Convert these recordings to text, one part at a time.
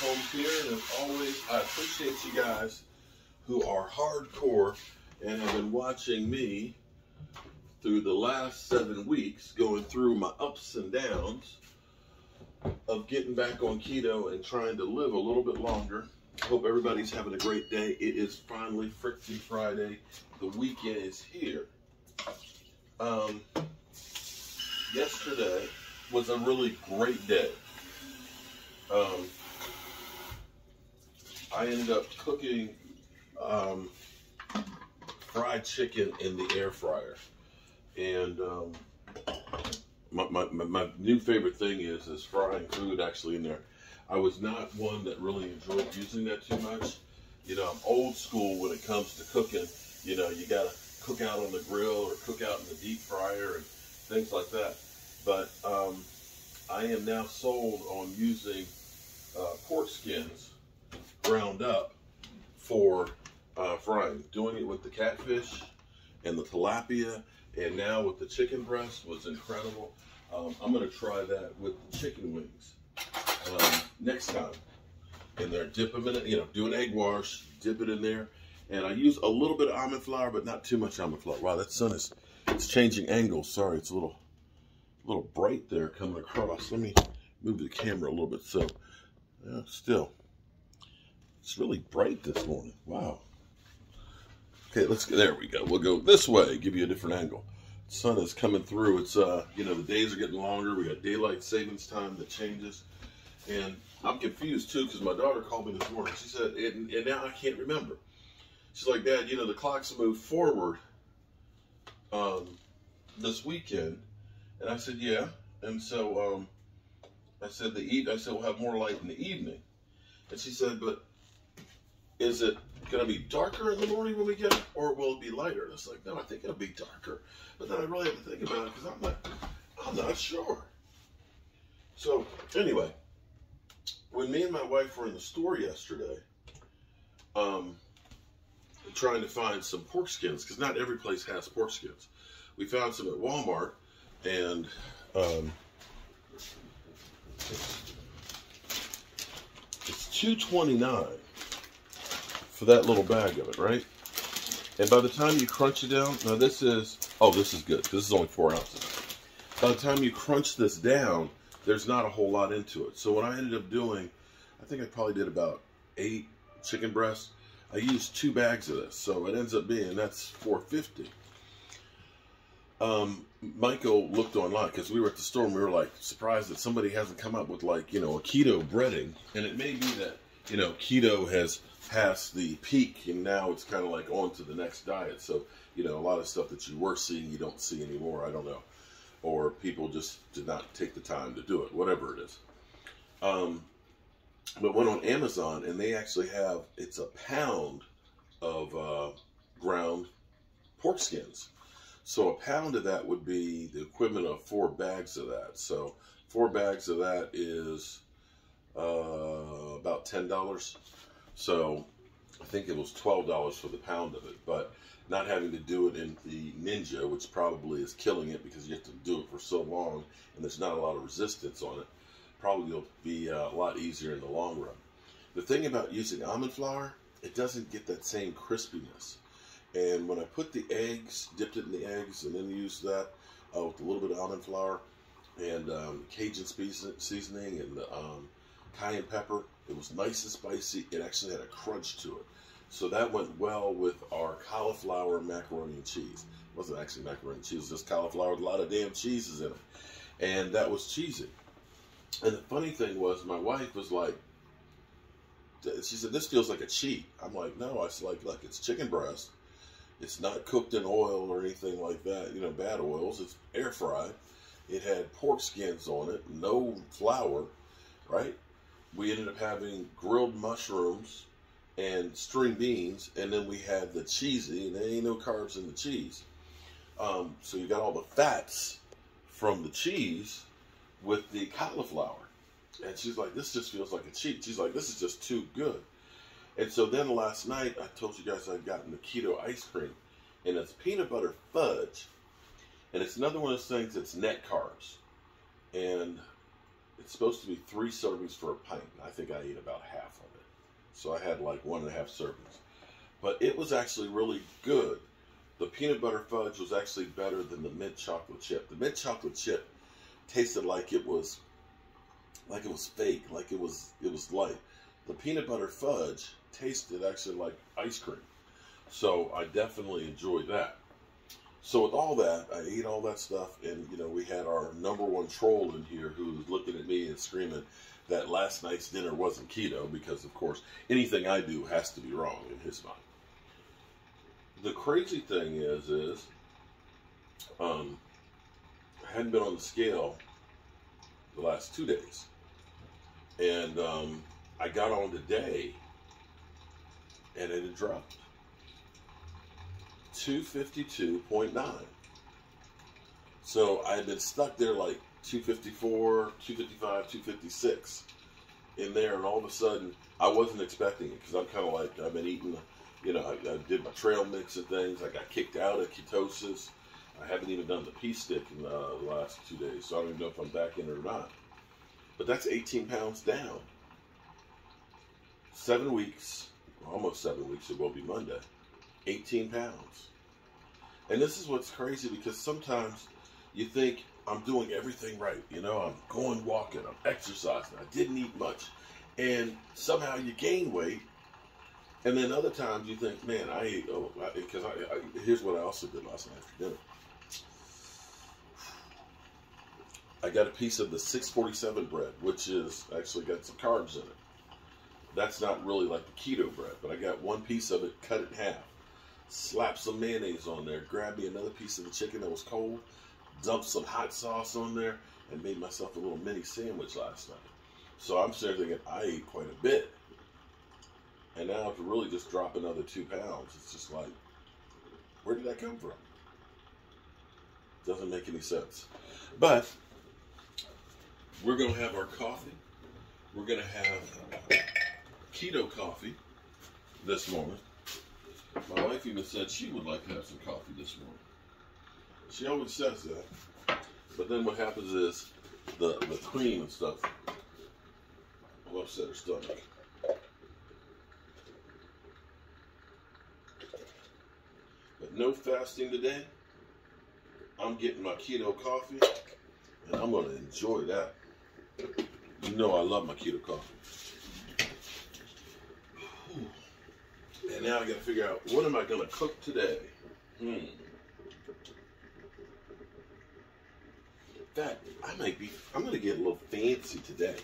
Home here, and as always, I appreciate you guys who are hardcore and have been watching me through the last 7 weeks, going through my ups and downs of getting back on keto and trying to live a little bit longer. Hope everybody's having a great day. It is finally Friction Friday. The weekend is here. Yesterday was a really great day. I ended up cooking fried chicken in the air fryer, and my new favorite thing is frying food actually in there. I was not one that really enjoyed using that too much. You know, I'm old school when it comes to cooking. You know, you gotta cook out on the grill or cook out in the deep fryer and things like that. But I am now sold on using pork skins ground up for frying. Doing it with the catfish and the tilapia, and now with the chicken breast was incredible. I'm going to try that with the chicken wings next time. In there, dip them in it, you know, do an egg wash, dip it in there, and I use a little bit of almond flour, but not too much almond flour. Wow, that sun is changing angles. Sorry, it's a little bright there coming across. Let me move the camera a little bit. So, still, it's really bright this morning. Wow. Okay, there we go. We'll go this way, give you a different angle. The sun is coming through. It's, you know, the days are getting longer. We got daylight savings time that changes. And I'm confused too, because my daughter called me this morning. She said, and now I can't remember. She's like, Dad, you know, the clocks moved forward this weekend. And I said, yeah. And so I said, we'll have more light in the evening. And she said, but is it going to be darker in the morning when we get up, or will it be lighter? And it's like, no, I think it'll be darker. But then I really have to think about it, because I'm not sure. So anyway, when me and my wife were in the store yesterday, trying to find some pork skins, because not every place has pork skins. We found some at Walmart, and it's $2.29 for that little bag of it, right? And by the time you crunch it down, now this is good. This is only 4 ounces. By the time you crunch this down, there's not a whole lot into it. So what I ended up doing, I think I probably did about 8 chicken breasts. I used 2 bags of this, so it ends up being, that's $4.50. Michael looked online, because we were at the store and we were like surprised that somebody hasn't come up with, like, you know, a keto breading. And it may be that, you know, keto has passed the peak and now it's kind of like on to the next diet. So, you know, a lot of stuff that you were seeing, you don't see anymore. I don't know. Or people just did not take the time to do it, whatever it is. But went on Amazon, and they actually have, it's a pound of ground pork skins. So a pound of that would be the equivalent of 4 bags of that. So 4 bags of that is about $10. So I think it was $12 for the pound of it. But not having to do it in the Ninja, which probably is killing it because you have to do it for so long and there's not a lot of resistance on it, probably will be a lot easier in the long run. The thing about using almond flour, it doesn't get that same crispiness. And when I put the eggs, dipped it in the eggs, and then used that with a little bit of almond flour and Cajun seasoning and cayenne pepper, it was nice and spicy. It actually had a crunch to it. So that went well with our cauliflower macaroni and cheese. It wasn't actually macaroni and cheese, it was just cauliflower with a lot of damn cheeses in it. And that was cheesy. And the funny thing was, my wife was like, she said, this feels like a cheat. I'm like, no, I said, like it's chicken breast. It's not cooked in oil or anything like that, you know, bad oils. It's air fried. It had pork skins on it, no flour, right? We ended up having grilled mushrooms and string beans, and then we had the cheesy, and there ain't no carbs in the cheese. So you got all the fats from the cheese with the cauliflower. And she's like, this just feels like a cheat. She's like, this is just too good. And so then last night, I told you guys I'd gotten the keto ice cream, and it's peanut butter fudge, and it's another one of those things that's net carbs. And It's supposed to be 3 servings for a pint. I think I ate about half of it. So I had like 1.5 servings. But it was actually really good. The peanut butter fudge was actually better than the mint chocolate chip. The mint chocolate chip tasted like it was fake, like it was light. The peanut butter fudge tasted actually like ice cream. So I definitely enjoyed that. So with all that, I ate all that stuff, and you know, we had our #1 troll in here who was looking at me and screaming that last night's dinner wasn't keto, because of course anything I do has to be wrong in his mind. The crazy thing is I hadn't been on the scale the last 2 days, and I got on today, and it had dropped 252.9. So I had been stuck there like 254, 255, 256 in there, and all of a sudden I wasn't expecting it, because I'm kind of like, I've been eating, you know, I did my trail mix and things. I got kicked out of ketosis. I haven't even done the pea stick in the last 2 days, so I don't even know if I'm back in it or not. But that's 18 pounds down. 7 weeks, almost 7 weeks, it will be Monday. 18 pounds. And this is what's crazy, because sometimes you think I'm doing everything right. You know, I'm going walking, I'm exercising, I didn't eat much. And somehow you gain weight. And then other times you think, man, I ate, because here's what I also did last night after dinner. I got a piece of the 647 bread, which is actually got some carbs in it. That's not really like the keto bread, but I got one piece of it, cut it in half, slapped some mayonnaise on there, grabbed me another piece of the chicken that was cold, dumped some hot sauce on there, and made myself a little mini sandwich last night. So I'm sitting there thinking, I ate quite a bit. And now to really just drop another 2 pounds, it's just like, where did that come from? Doesn't make any sense. But we're going to have our coffee. We're going to have keto coffee this morning. My wife even said she would like to have some coffee this morning. She always says that. But then what happens is the cream and stuff will upset her stomach. But no fasting today. I'm getting my keto coffee, and I'm going to enjoy that. You know I love my keto coffee. And now I got to figure out, what am I going to cook today? In fact, I'm going to get a little fancy today.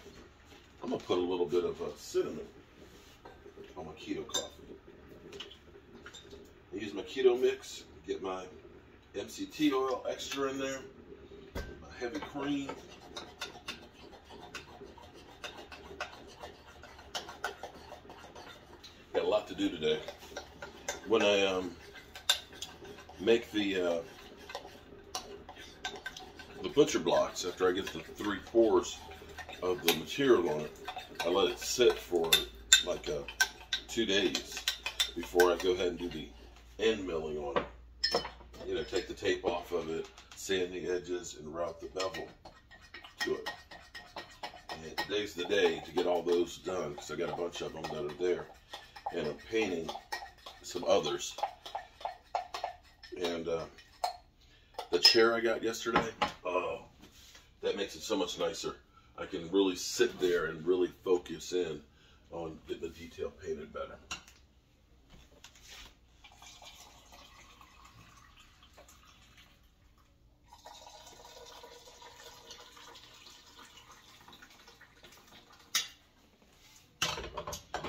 I'm going to put a little bit of cinnamon on my keto coffee. I use my keto mix, get my MCT oil extra in there, my heavy cream. Got a lot to do today. When I make the butcher blocks, after I get the 3/4 of the material on it, I let it sit for like 2 days before I go ahead and do the end milling on it. You know, take the tape off of it, sand the edges, and route the bevel to it. And today's the day to get all those done, because I got a bunch of them that are there. And I'm painting some others. And the chair I got yesterday, oh, that makes it so much nicer. I can really sit there and really focus in on getting the detail painted better.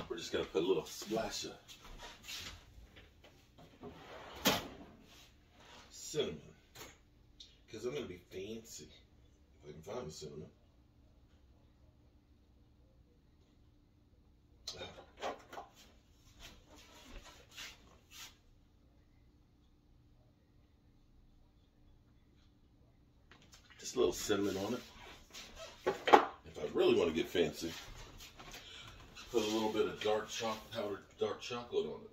We're just going to put a little splash of cinnamon, because I'm going to be fancy if I can find the cinnamon. Just a little cinnamon on it. If I really want to get fancy, put a little bit of powdered dark chocolate on it.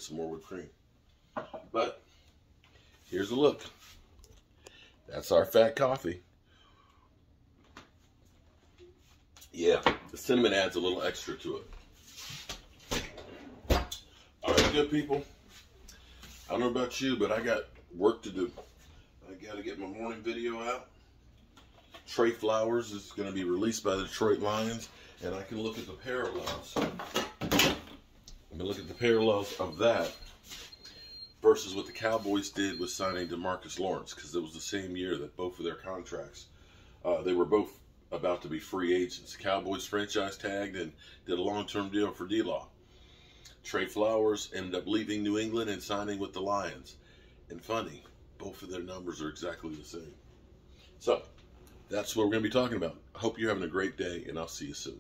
get some more whipped cream. But here's a look. That's our fat coffee. Yeah, the cinnamon adds a little extra to it. All right, good people. I don't know about you, but I got work to do. I got to get my morning video out. Trey Flowers is going to be released by the Detroit Lions, and I can look at the parallels. I'm going to look at the parallels of that versus what the Cowboys did with signing DeMarcus Lawrence, because it was the same year that both of their contracts, they were both about to be free agents. The Cowboys franchise tagged and did a long-term deal for D-Law. Trey Flowers ended up leaving New England and signing with the Lions. And funny, both of their numbers are exactly the same. So, that's what we're going to be talking about. I hope you're having a great day, and I'll see you soon.